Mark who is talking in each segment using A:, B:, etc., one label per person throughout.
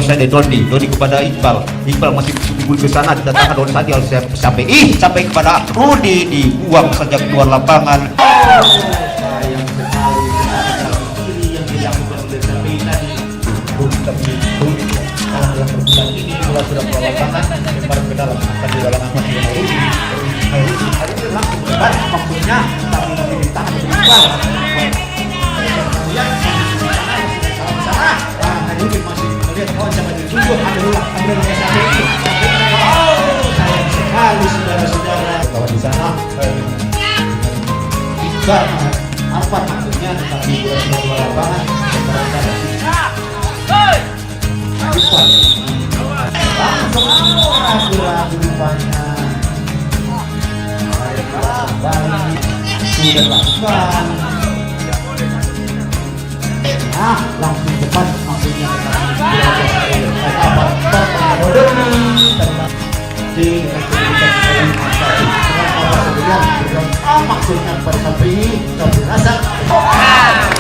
A: saya Doni kepada Iqbal masih dibuli ke sana, didatangkan Doni tadi oleh sampai kepada Rudi, dibuang saja keluar lapangan. Sayang sekali yang dilakukan oleh Sapi tadi. Dalam perbulan ini bola sudah keluar lapangan, lempar ke dalam akan di dalam masih Rudi. Rudi langsung lebar maksudnya, tapi masih ditahan oleh Iqbal. Rudi masih melihat kawan jangan ditunjuk, ambil Sapi ini. Sayang sekali saudara-saudara kawan di sana. Iqbal apa maksudnya tetapi bola lapangan Iqbal langsung ragu-ragu rupanya. Balik sudah lakukan. Langsung cepat maksudnya maksudnya pada sampai ini kami rasa Rapat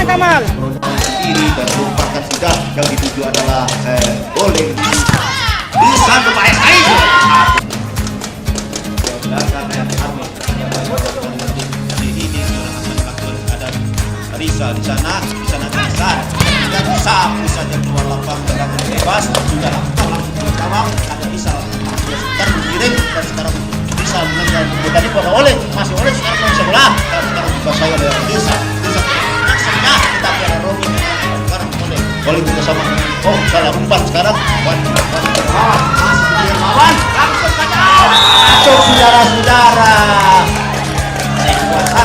A: Kamal. Kiri dan merupakan sudah yang dituju adalah oleh bisa bermain air. Risa di sana Risa dan sapu saja keluar lapangan dengan bebas sudah langsung ke gawang ada Risa sekarang mengirim dan sekarang Risa mengejar tadi pada oleh masih oleh sekarang masih bola dan sekarang dikuasai oleh Risa tetapi ada Romi sekarang boleh juga sama salah umpan sekarang lawan langsung saja masuk saudara-saudara 1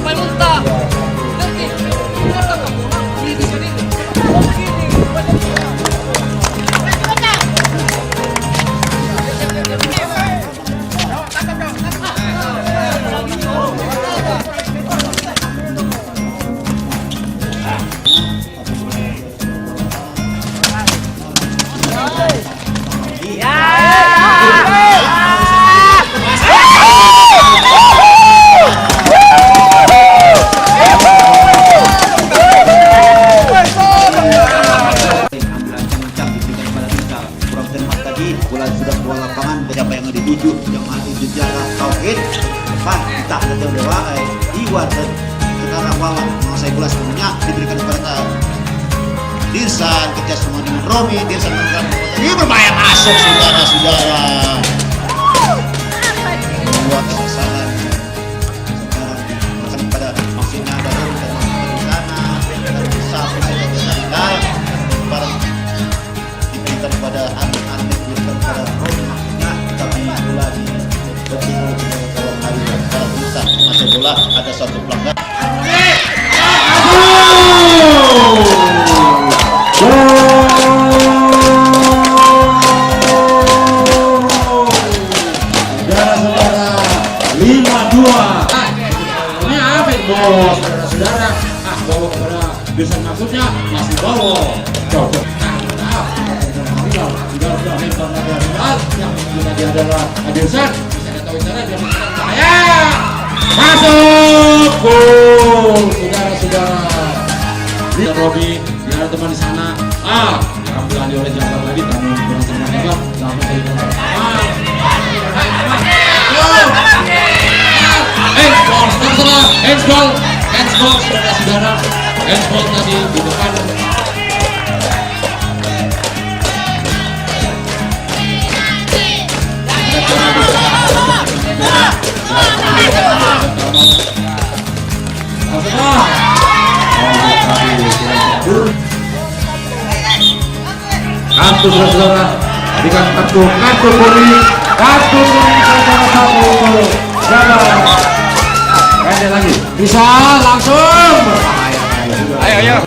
B: Malunta.
A: bekerja sama dengan Romi, Dirsan mengganggu kota. Ini berbahaya masuk saudara-saudara. Membuat kesalahan. Sekarang pada maksudnya ada Romi dan di sana dan sapu saja bersandar. Barang diberikan kepada atlet diberikan kepada Romi maksudnya, tapi bola di bertimur kalau hari sekarang bisa masuk bola ada suatu pelanggaran.
B: Saudara-saudara 5-2. Ini apa itu bos? Saudara-saudara bawa kepada bisa maksudnya masih bawa. Coba. Yang tadi adalah Adirsan. Bisa ketahui cara dia bahaya. Masuk gol, saudara-saudara. Lihat Robi, biar teman di sana. Diambil alih oleh Jabar lagi, namun kurang tertangkap. Langsung dari handsball, saudara-saudara. Handsball tadi di depan. Kartu saudara, berikan kartu kuning saudara satu jalan. Pendek lagi, bisa langsung. Ayo.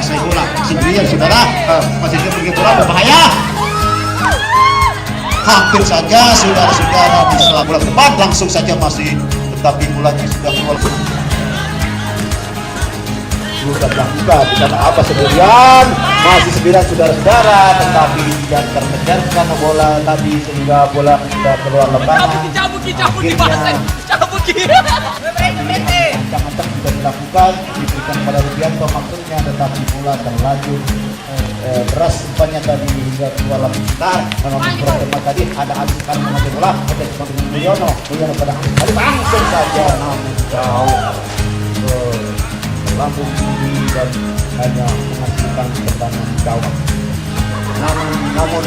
B: Saudara-saudara,
A: sendirian saudara, masih pergi bola berbahaya. Hampir saja saudara-saudara di setelah bola tepat langsung saja masih, tetapi bolanya sudah keluar. Sudah dilakukan di sana apa sendirian, masih 9 saudara-saudara, tetapi tidak terkejar karena bola tadi sehingga bola sudah keluar lapangan. Macam-macam sudah dilakukan, diberikan pada Rubianto maksudnya, tetapi bola terlanjur deras rupanya tadi hingga keluar lapangan. Memang pertama tadi ada habis sekali mengambil bola, ada seperti Mulyono pada habis sekali langsung saja, namun jauh lambung tinggi dan hanya menghasilkan tendangan gawang. Namun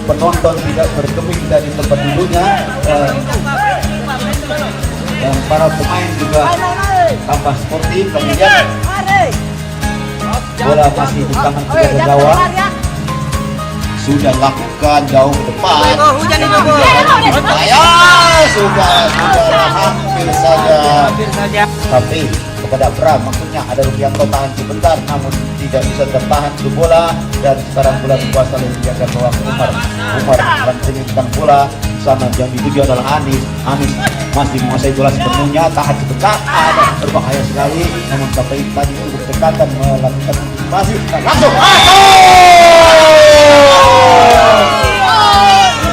A: penonton tidak bergeming dari tempat dulunya, dan para pemain juga tambah sportif. Kemudian bola masih di tangan penjaga gawang, sudah lakukan jauh ke depan. Sudah hampir saja. Tapi kepada Bram maksudnya ada Rubianto tahan sebentar, namun tidak bisa tertahan ke bola, dan sekarang bola dikuasai oleh penjaga gawang Umar dan menyimpan bola di sana. Yang dituju adalah Anis masih menguasai bola sepenuhnya, tahan sebentar, ada berbahaya sekali, namun sampai tadi untuk dekatan melakukan antisipasi dan langsung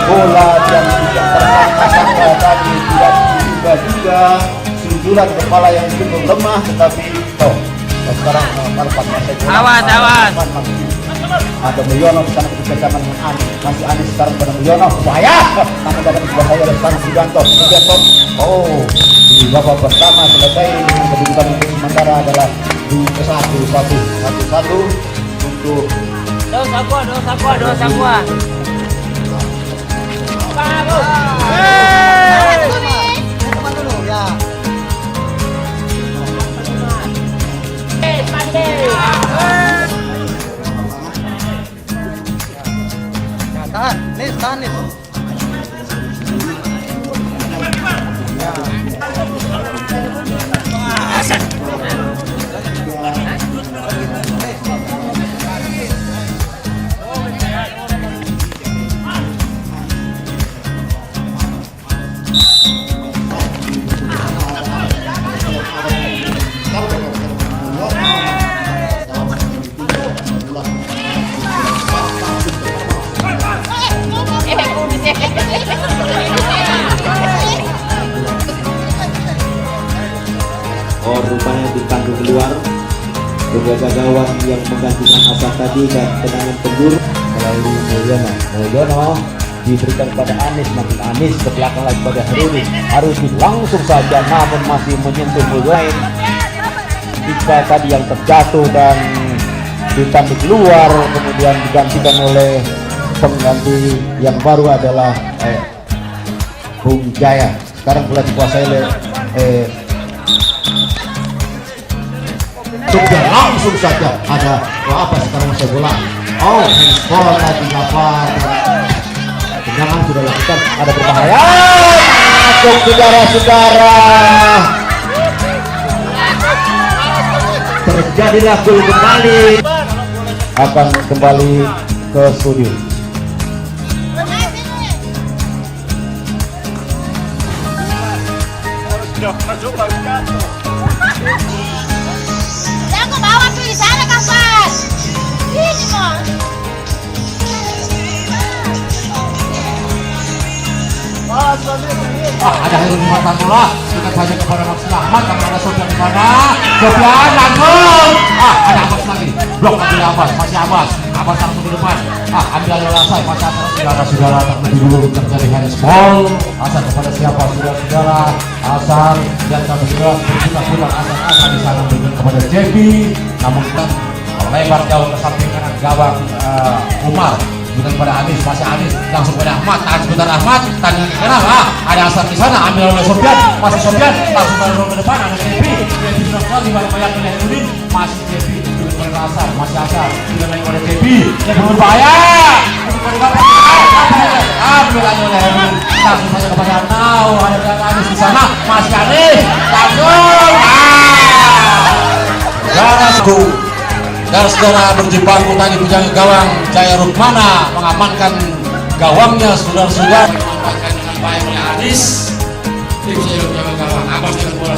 A: bola yang tidak tersangka tadi tidak juga sundulan kepala yang cukup lemah, tetapi sekarang melepas
C: awas
A: ada Mulyono di sana bekerjasama dengan Anis, masih Anis sekarang pada Mulyono, bahaya, namun dapat berbahaya dari sekarang Rubianto. Di babak pertama selesai dengan kedudukan untuk sementara adalah satu untuk
C: Dosa gua. Tahan nih.
D: Oh, rupanya ditanggung keluar penjaga gawang yang menggantikan Asad tadi dan tendangan penjuru melalui Mulyono diberikan kepada Anis, makin Anis ke belakang lagi pada Harudin langsung saja namun masih menyentuh Mulyono. Jika tadi yang terjatuh dan ditanduk keluar kemudian digantikan oleh pengganti yang baru adalah Bung Jaya. Sekarang bola dikuasai oleh
A: sudah langsung saja ada apa sekarang saya bola. Oh, handball tadi dapat. Tendangan sudah lakukan, ada berbahaya. Masuk saudara-saudara. Terjadilah gol kembali.
D: akan kembali ke studio.
E: Aku bawa tuh di sana kapan? Ini mau.
B: Ada yang mengatakan bola kita saja kepada Max Ahmad karena ada Sofian di sana. Sofian langsung. Ada Abbas lagi. Blok lagi Abbas, masih Abbas langsung di depan. Ambil oleh Asad, masih Asad. Saudara-saudara terlebih dulu terjadi handball. Asad kepada siapa? Saudara-saudara Asad dan saudara berputar-putar Asad di sana berikan kepada Jebi. Namun kita lebar jauh ke samping kanan gawang Umar. Bukan pada Anis, masih Anis langsung pada Ahmad, tahan sebentar Ahmad, tanya ke kanan, ada Asad di sana, ambil oleh Sofian, masih Sofian, langsung pada ke depan, ada Jebi sudah sekali banyak oleh Herudin, masih Jebi, sudah pada Asad, masih Asad, sudah naik oleh Jebi, yang berbahaya, ambil lagi oleh Herudin, langsung saja kepada Nau, ada Anis di sana, masih Anis, langsung, saudara berjibaku tadi penjaga gawang Jaya Rukmana mengamankan gawangnya saudara-saudara mengamankan dengan baik oleh Anis. Tim saya penjaga gawang Abbas dengan bola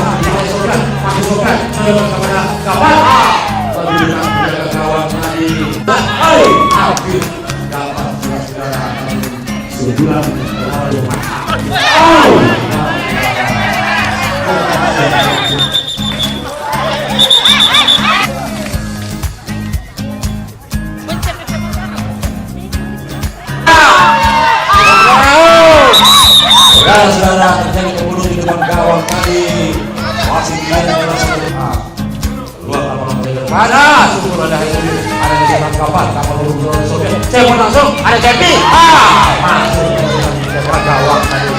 B: masih Sofian kepada gawang penjaga gawang tadi akhir gawang saudara sebulan saudara terjadi pembunuh di depan gawang tadi masih dia keluar lapangan mana syukur ada di sana kapan kapal berubah Sofian saya langsung ada Jebi masuk ke gawang tadi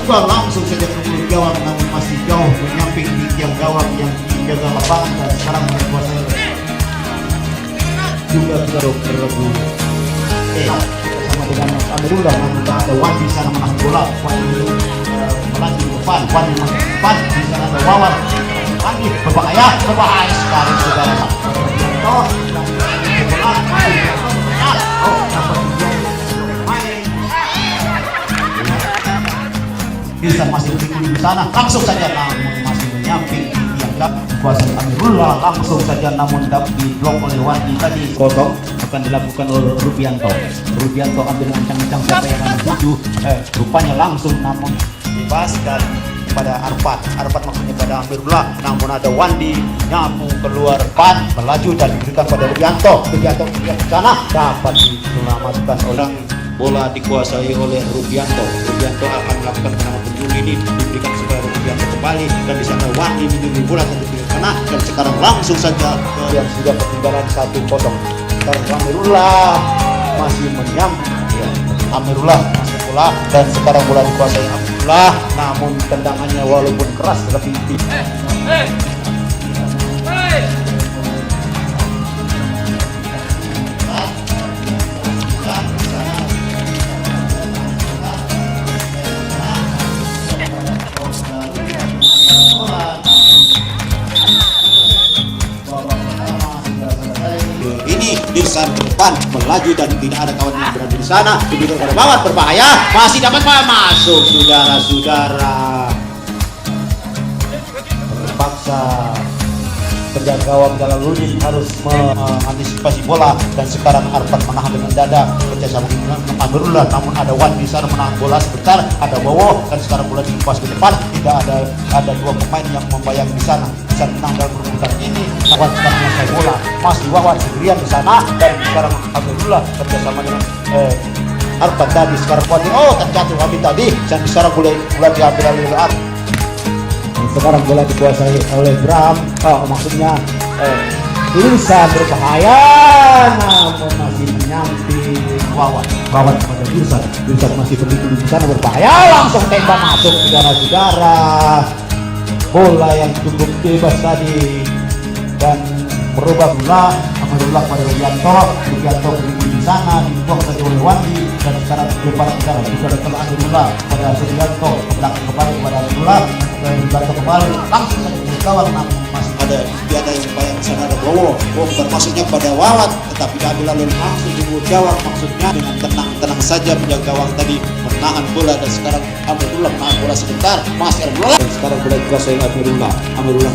A: dibuka langsung saja ke mulut gawang, namun masih jauh menyamping di tiang gawang yang menjaga lapangan dan sekarang berkuasa juga berebut. Sama dengan Mas Amirullah, namun ada Wan di sana menahan bola. Wan melaju ke depan, Wan yang masuk ke depan, di sana ada Wawan lagi berbahaya sekali saudara. Toh, bisa masih di sana, langsung saja namun masih menyamping dianggap kuasa Amirullah langsung saja, namun di blok oleh Wandi tadi kosong akan dilakukan oleh Rubianto ambil ancang-ancang siapa yang akan menuju rupanya langsung namun dibebaskan pada Arfat maksudnya pada Amirullah, namun ada Wandi nyapu keluar pan melaju dan diberikan pada Rubianto ke sana dapat diselamatkan orang. Bola dikuasai oleh Rubianto akan melakukan penanganan penjuru ini, diberikan kepada Rubianto kembali dan di sana Wandi menjadi bola satu ke sana dan sekarang langsung saja yang sudah ketinggalan 1-0. Sekarang Amirullah masih Amirullah masih bola dan sekarang bola dikuasai Amirullah, namun tendangannya walaupun keras lebih tinggi. Di depan melaju dan tidak ada kawan yang berada di sana, begitu pada bawah berbahaya masih dapat masuk saudara-saudara. Terpaksa penjaga gawang Jalaluddin harus mengantisipasi bola dan sekarang Arfat menahan dengan dada kerjasama dengan Amirullah, namun ada Wan di sana menahan bola sebentar, ada Bowo dan sekarang bola dilepas ke depan, tidak ada dua pemain yang membayang di sana bisa menang dalam perebutan ini. Wan sekarang menguasai bola, masih Wawan sendirian di sana dan sekarang Amirullah kerjasama dengan Arfat tadi sekarang Wandi terjatuh habis tadi dan sekarang bola diambil oleh Arfat. Sekarang bola dikuasai oleh Bram, maksudnya Irsan berbahaya namun masih menyamping Wawan kepada Irsan masih begitu di sana berbahaya, langsung tembak masuk saudara-saudara. Bola yang cukup bebas tadi dan merubah bola Amirullah pada Rubianto berhenti di sana dibuang saja oleh Wandi dan sekarang lepas saudara sudah datang Amirullah pada Rubianto ke belakang kembali kepada Amirullah dan Rubianto kembali langsung saja ke gawang, namun masih ada yang bayang di sana ada Bowo bukan maksudnya pada Wawan tetapi diambil lalu langsung di mulut gawang, maksudnya dengan tenang saja penjaga gawang tadi menahan bola dan sekarang Amirullah menahan bola sebentar masih ada bola dan sekarang bola dikuasai Amirullah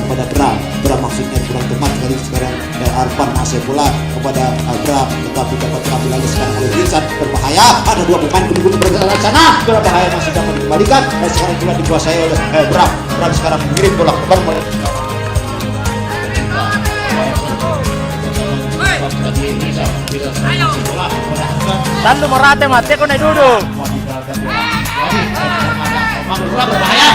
A: kepada Bram maksudnya kurang teman kali sekarang Arfan masih bola kepada Bram tetapi dapat diambil lalu sekarang oleh Irsan berbahaya, ada dua pemain kedua berada di sana berbahaya masih dapat dikembalikan dan sekarang bola dikuasai oleh Bram sekarang mengirim bola ke depan
C: Tandu merate mati kau naik duduk.
A: Amirullah berbahaya.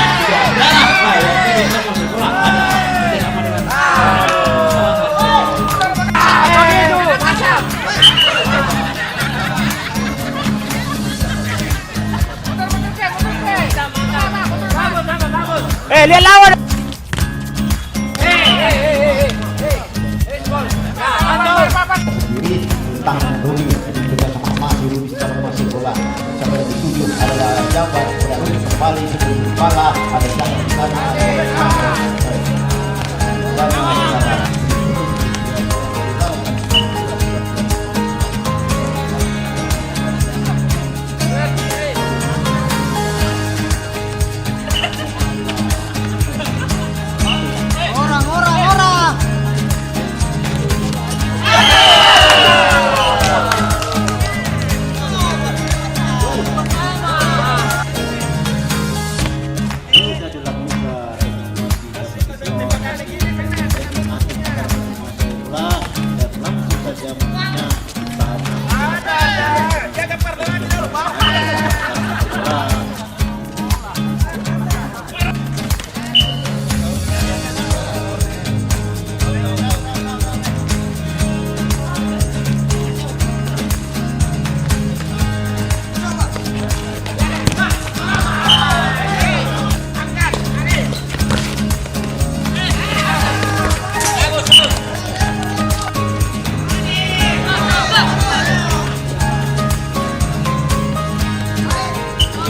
C: Lihat lawan.
A: Sendiri tentang Rudi kita sama Rudi sekarang masih bola sampai di tujuh ada Jabar, ada Rudi kembali sebelum kepala ada Jabar di sana